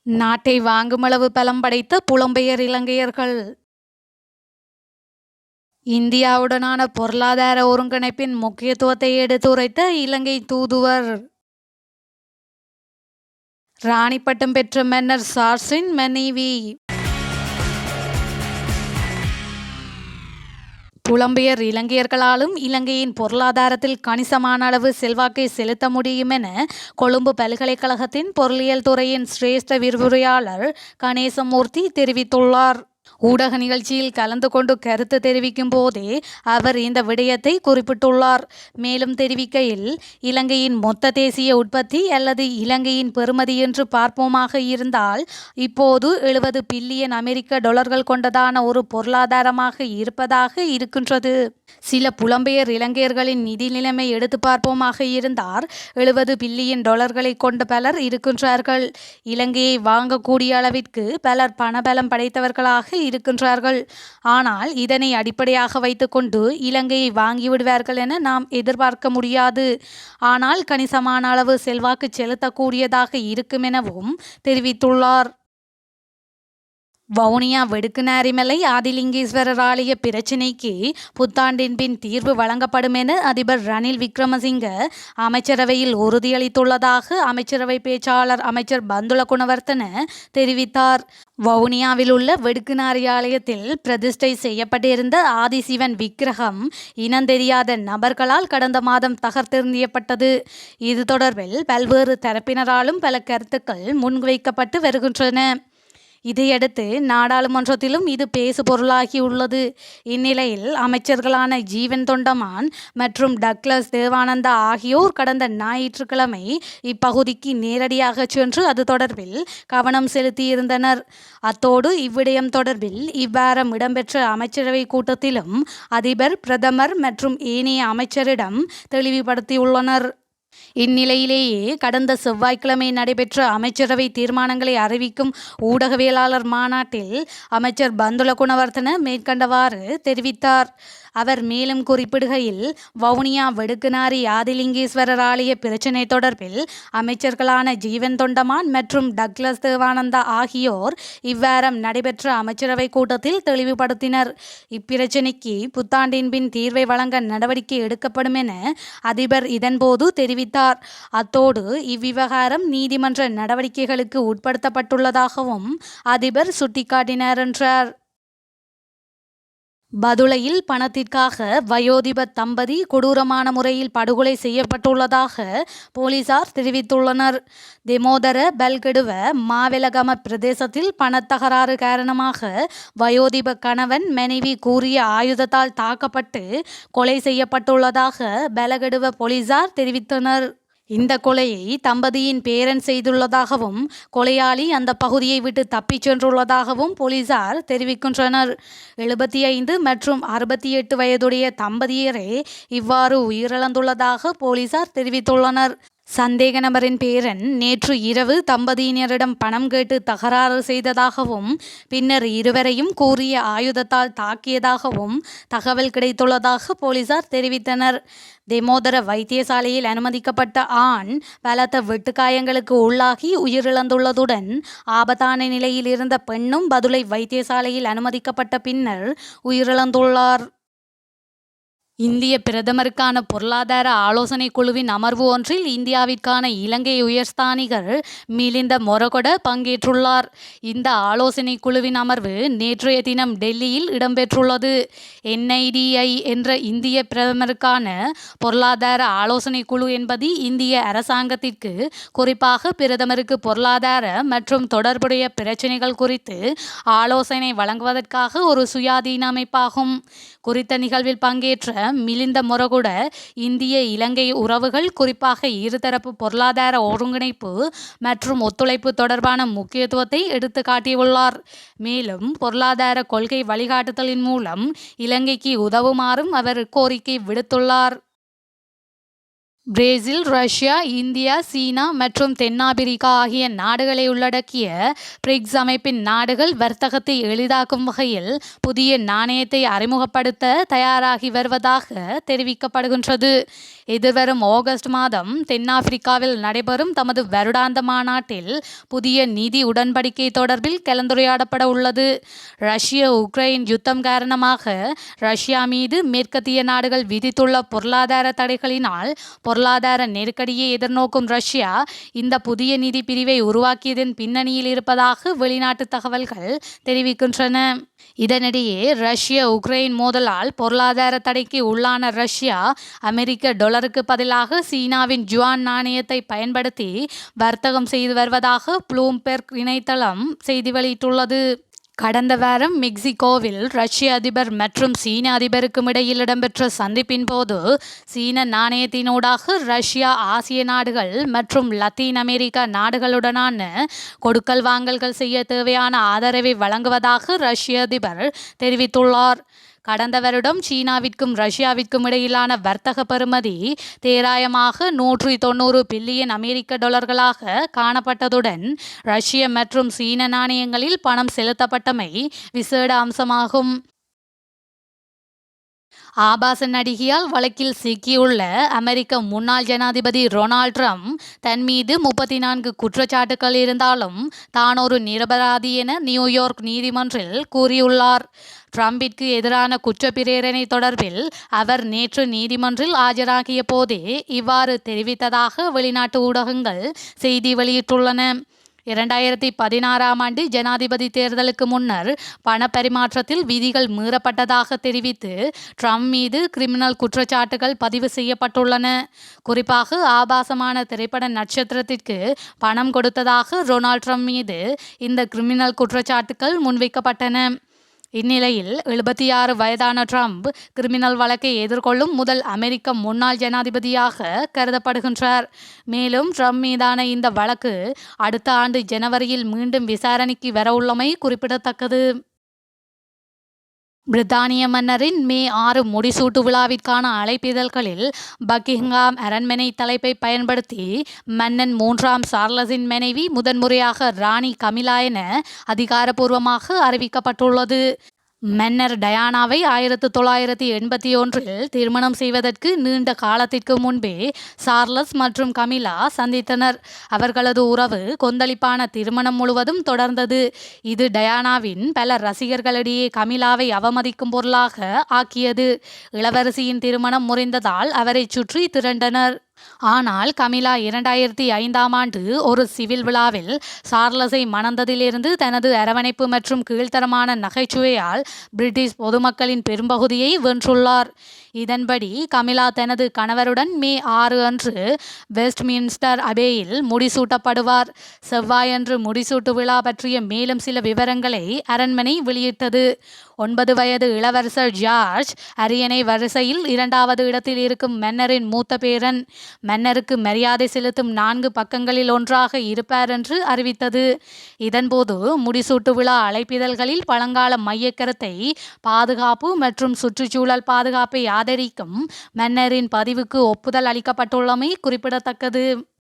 நாட்டை வாங்குமளவு பலம் படைத்த புலம்பெயர் இலங்கையர்கள். இந்தியாவுடனான பொருளாதார ஒருங்கிணைப்பின் முக்கியத்துவத்தை எடுத்துரைத்த இலங்கை தூதுவர். ராணி பட்டம் பெற்ற மன்னர் சார்ல்ஸின் மனைவி. புலம்பெயர் இலங்கையர்களாலும் இலங்கையின் பொருளாதாரத்தில் கணிசமான அளவு செல்வாக்கை செலுத்த முடியும் என கொழும்பு பல்கலைக்கழகத்தின் பொருளியல் துறையின் சிரேஷ்ட விரிவுரையாளர் கணேசமூர்த்தி தெரிவித்துள்ளார். ஊடக நிகழ்ச்சியில் கலந்து கொண்டு கருத்து தெரிவிக்கும் போதே அவர் இந்த விடயத்தை குறிப்பிட்டுள்ளார். மேலும் தெரிவிக்கையில், இலங்கையின் மொத்த தேசிய உற்பத்தி அல்லது இலங்கையின் பெறுமதி என்று பார்ப்போமாக இருந்தால் இப்போது 70 பில்லியன் அமெரிக்க டாலர்கள் கொண்டதான ஒரு பொருளாதாரமாக இருப்பதாக இருக்கின்றது. சில புலம்பெயர் இலங்கையர்களின் நிதி நிலைமை எடுத்து பார்ப்போமாக இருந்தால் 70 பில்லியன் டாலர்களை கொண்ட பலர் இருக்கின்றார்கள். இலங்கையை வாங்கக்கூடிய அளவிற்கு பலர் பணபலம் படைத்தவர்களாக இருக்கின்றார்கள். ஆனால் இதனை அடிப்படையாக வைத்துக்கொண்டு இலங்கையை வாங்கிவிடுவார்கள் என நாம் எதிர்பார்க்க முடியாது. ஆனால் கணிசமான அளவு செல்வாக்கு செலுத்தக்கூடியதாக இருக்கும் எனவும் தெரிவித்துள்ளார். வவுனியா வெடுக்குநாரிமலை ஆதிலிங்கேஸ்வரர் ஆலய பிரச்சினைக்கு புத்தாண்டின் பின் தீர்வு வழங்கப்படும் என அதிபர் ரணில் விக்ரமசிங்க அமைச்சரவையில் உறுதியளித்துள்ளதாக அமைச்சரவை பேச்சாளர் அமைச்சர் பந்துல குணவர்த்தன தெரிவித்தார். வவுனியாவில் உள்ள வெடுக்குநாரி ஆலயத்தில் பிரதிஷ்டை செய்யப்பட்டிருந்த ஆதிசிவன் விக்கிரகம் இனந்தெரியாத நபர்களால் கடந்த மாதம் தகர்த்தெறியப்பட்டது. இது தொடர்பில் பல்வேறு தரப்பினராலும் பல கருத்துக்கள் முன்வைக்கப்பட்டு வருகின்றன. இதையடுத்து நாடாளுமன்றத்திலும் இது பேசு பொருளாகியுள்ளது. இந்நிலையில் அமைச்சர்களான ஜீவன் தொண்டமான் மற்றும் டக்ளஸ் தேவானந்தா ஆகியோர் கடந்த ஞாயிற்றுக்கிழமை இப்பகுதிக்கு நேரடியாக சென்று அது தொடர்பில் கவனம் செலுத்தியிருந்தனர். அத்தோடு இவ்விடயம் தொடர்பில் இவ்வாரம் இடம்பெற்ற அமைச்சரவை கூட்டத்திலும் அதிபர், பிரதமர் மற்றும் ஏனைய அமைச்சரிடம் தெளிவுபடுத்தியுள்ளனர். இந்நிலையிலேயே கடந்த செவ்வாய்க்கிழமை நடைபெற்ற அமைச்சரவை தீர்மானங்களை அறிவிக்கும் ஊடகவியலாளர் மாநாட்டில் அமைச்சர் பந்துல குணவர்த்தன மேற்கண்டவாறு தெரிவித்தார். அவர் மேலும் குறிப்பிடுகையில், வவுனியா வெடுக்குநாரி ஆதிலிங்கேஸ்வரர் ஆலய பிரச்சினை தொடர்பில் அமைச்சர்களான ஜீவன் தொண்டமான் மற்றும் டக்ளஸ் தேவானந்தா ஆகியோர் இவ்வாரம் நடைபெற்ற அமைச்சரவை கூட்டத்தில் தெளிவுபடுத்தினர். இப்பிரச்சினைக்கு புத்தாண்டின் பின் தீர்வை வழங்க நடவடிக்கை எடுக்கப்படும் என அதிபர் இதன்போது தெரிவித்தார். அத்தோடு இவ்விவகாரம் நீதிமன்ற நடவடிக்கைகளுக்கு உட்படுத்தப்பட்டுள்ளதாகவும் அதிபர் சுட்டிக்காட்டினார் என்றார். பதுளையில் பணத்திற்காக வயோதிப தம்பதி கொடூரமான முறையில் படுகொலை செய்யப்பட்டுள்ளதாக போலீசார் தெரிவித்துள்ளனர். தெமோதர பல்கெடுவ மாவெலகம பிரதேசத்தில் பணத்தகராறு காரணமாக வயோதிப கணவன் மனைவி கூறிய ஆயுதத்தால் தாக்கப்பட்டு கொலை செய்யப்பட்டுள்ளதாக பலகெடுவ போலீசார் தெரிவித்தனர். இந்த கொலையை தம்பதியின் பேரன் செய்துள்ளதாகவும் கொலையாளி அந்த பகுதியை விட்டு தப்பிச் சென்றுள்ளதாகவும் போலீசார் தெரிவிக்கின்றனர். 75 மற்றும் 68 வயதுடைய தம்பதியரே இவ்வாறு உயிரிழந்துள்ளதாக போலீசார் தெரிவித்துள்ளனர். சந்தேக நபரின் பேரன் நேற்று இரவு தம்பதியினரிடம் பணம் கேட்டு தகராறு செய்ததாகவும் பின்னர் இருவரையும் கூறிய ஆயுதத்தால் தாக்கியதாகவும் தகவல் கிடைத்துள்ளதாக போலீசார் தெரிவித்தனர். தெமோதர வைத்தியசாலையில் அனுமதிக்கப்பட்ட ஆண் பலத்த வெட்டுக்காயங்களுக்கு உள்ளாகி உயிரிழந்துள்ளதுடன் ஆபத்தான நிலையில் இருந்த பெண்ணும் பதுளை வைத்தியசாலையில் அனுமதிக்கப்பட்ட பின்னர் உயிரிழந்துள்ளார். இந்திய பிரதமருக்கான பொருளாதார ஆலோசனை குழுவின் அமர்வு ஒன்றில் இந்தியாவிற்கான இலங்கை உயர்ஸ்தானிகர் மிலிந்த மொரகொட பங்கேற்றுள்ளார். இந்த ஆலோசனை குழுவின் அமர்வு நேற்றைய தினம் டெல்லியில் இடம்பெற்றுள்ளது. NIDI என்ற இந்திய பிரதமருக்கான பொருளாதார ஆலோசனை குழு என்பது இந்திய அரசாங்கத்திற்கு, குறிப்பாக பிரதமருக்கு பொருளாதார மற்றும் தொடர்புடைய பிரச்சினைகள் குறித்து ஆலோசனை வழங்குவதற்காக ஒரு சுயாதீன அமைப்பாகும். குறித்த நிகழ்வில் பங்கேற்ற மிலிந்த மொரகுட இந்திய இலங்கை உறவுகள், குறிப்பாக இருதரப்பு பொருளாதார ஒருங்கிணைப்பு மற்றும் ஒத்துழைப்பு தொடர்பான முக்கியத்துவத்தை எடுத்து காட்டியுள்ளார். மேலும் பொருளாதார கொள்கை வழிகாட்டுதலின் மூலம் இலங்கைக்கு உதவுமாறும் அவர் கோரிக்கை விடுத்துள்ளார். பிரேசில், ரஷ்யா, இந்தியா, சீனா மற்றும் தென்னாப்பிரிக்கா ஆகிய நாடுகளை உள்ளடக்கிய பிரிக்ஸ் அமைப்பின் நாடுகள் வர்த்தகத்தை எளிதாக்கும் வகையில் புதிய நாணயத்தை அறிமுகப்படுத்த தயாராகி வருவதாக தெரிவிக்கப்படுகின்றது. எதிர்வரும் ஆகஸ்ட் மாதம் தென்னாப்பிரிக்காவில் நடைபெறும் தமது வருடாந்த மாநாட்டில் புதிய நிதி உடன்படிக்கை தொடர்பில் கலந்துரையாடப்பட உள்ளது. ரஷ்ய உக்ரைன் யுத்தம் காரணமாக ரஷ்யா மீது மேற்கத்திய நாடுகள் விதித்துள்ள பொருளாதார தடைகளினால் பொருளாதார நெருக்கடியை எதிர்நோக்கும் ரஷ்யா இந்த புதிய நிதி பிரிவை உருவாக்கியதன் பின்னணியில் இருப்பதாக வெளிநாட்டு தகவல்கள் தெரிவிக்கின்றன. இதனிடையே ரஷ்ய உக்ரைன் மோதலால் பொருளாதார தடைக்கு உள்ளான ரஷ்யா அமெரிக்க டொலருக்கு பதிலாக சீனாவின் ஜுவான் நாணயத்தை பயன்படுத்தி வர்த்தகம் செய்து வருவதாக ப்ளூம்பெர்க் இணையதளம் செய்தி வெளியிட்டுள்ளது. கடந்த வாரம் மெக்சிகோவில் ரஷ்ய அதிபர் மற்றும் சீன அதிபருக்கும் இடையில் இடம்பெற்ற சந்திப்பின் போது சீன நாணயத்தினூடாக ரஷ்யா ஆசிய நாடுகள் மற்றும் லத்தீன் அமெரிக்கா நாடுகளுடனான கொடுக்கல் வாங்கல்கள் செய்ய தேவையான ஆதரவை வழங்குவதாக ரஷ்ய அதிபர் தெரிவித்துள்ளார். கடந்த வருடம் சீனாவிற்கும் ரஷ்யாவிற்கும் இடையிலான வர்த்தக பெறுமதி தோராயமாக 190 பில்லியன் அமெரிக்க டாலர்களாக காணப்பட்டதுடன் ரஷ்ய மற்றும் சீன நாணயங்களில் பணம் செலுத்தப்பட்டமை விசேட அம்சமாகும். ஆபாச நடிகையால் வழக்கில் சிக்கியுள்ள அமெரிக்க முன்னாள் ஜனாதிபதி டொனால்ட் ட்ரம்ப் தன் மீது 34 குற்றச்சாட்டுகள் இருந்தாலும் தான் ஒரு நிரபராதி என நியூயார்க் நீதிமன்றில் கூறியுள்ளார். ட்ரம்பிற்கு எதிரான குற்றப்பிரேரணை தொடர்பில் அவர் நேற்று நீதிமன்றில் ஆஜராகிய போதே இவ்வாறு தெரிவித்ததாக வெளிநாட்டு ஊடகங்கள் செய்தி வெளியிட்டுள்ளன. 2016ஆம் ஆண்டு ஜனாதிபதி தேர்தலுக்கு முன்னர் பண பரிமாற்றத்தில் விதிகள் மீறப்பட்டதாக தெரிவித்து ட்ரம்ப் மீது கிரிமினல் குற்றச்சாட்டுகள் பதிவு செய்யப்பட்டுள்ளன. குறிப்பாக ஆபாசமான திரைப்பட நட்சத்திரத்திற்கு பணம் கொடுத்ததாக டொனால்ட் ட்ரம்ப் மீது இந்த கிரிமினல் குற்றச்சாட்டுகள் முன்வைக்கப்பட்டன. இந்நிலையில் 76 வயதான ட்ரம்ப் கிரிமினல் வழக்கை எதிர்கொள்ளும் முதல் அமெரிக்க முன்னாள் ஜனாதிபதியாக கருதப்படுகின்றார். மேலும் ட்ரம்ப் மீதான இந்த வழக்கு அடுத்த ஆண்டு ஜனவரியில் மீண்டும் விசாரணைக்கு வரவுள்ளமை குறிப்பிடத்தக்கது. பிரித்தானிய மன்னரின் மே 6 முடிசூட்டு விழாவிற்கான அழைப்பிதழ்களில் பக்கிங்ஹாம் அரண்மனை தலைப்பை பயன்படுத்தி மன்னன் 3ஆம் சார்லஸின் மனைவி முதன்முறையாக ராணி கமிலா என அதிகாரப்பூர்வமாக அறிவிக்கப்பட்டுள்ளது. மன்னர் டயானாவை 1981இல் திருமணம் செய்வதற்கு நீண்ட காலத்திற்கு முன்பே சார்லஸ் மற்றும் கமிலா சந்தித்தனர். அவர்களது உறவு கொந்தளிப்பான திருமணம் முழுவதும் தொடர்ந்தது. இது டயானாவின் பல ரசிகர்களிடையே கமிலாவை அவமதிக்கும் பொருளாக ஆக்கியது. இளவரசியின் திருமணம் முறிந்ததால் அவரை சுற்றி திரண்டனர். ஆனால் கமிலா 2005ஆம் ஆண்டு ஒரு சிவில் விழாவில் சார்லஸை மணந்ததிலிருந்து தனது அரவணைப்பு மற்றும் கீழ்த்தரமான நகைச்சுவையால் பிரிட்டிஷ் பொதுமக்களின் பெரும்பகுதியை வென்றுள்ளார். இதன்படி கமிலா தனது கணவருடன் மே 6 அன்று வெஸ்ட்மின்ஸ்டர் அபேயில் முடிசூட்டப்படுவார். செவ்வாயன்று முடிசூட்டு விழா பற்றிய மேலும் சில விவரங்களை அரண்மனை வெளியிட்டது. 9 வயது இளவரசர் ஜார்ஜ் அரியணை வரிசையில் 2வது இடத்தில் இருக்கும் மன்னரின் மூத்த பேரன். மன்னருக்கு மரியாதை செலுத்தும் 4 பக்கங்களில் ஒன்றாக இருப்பார் என்று அறிவித்தது. இதன்போது முடிசூட்டு விழா அழைப்பிதழ்களில் பழங்கால மையக்கருத்தை பாதுகாப்பு மற்றும் சுற்றுச்சூழல் பாதுகாப்பை ஆதரிக்கும் மன்னரின் பதிவுக்கு ஒப்புதல் அளிக்கப்பட்டுள்ளமை குறிப்பிடத்தக்கது.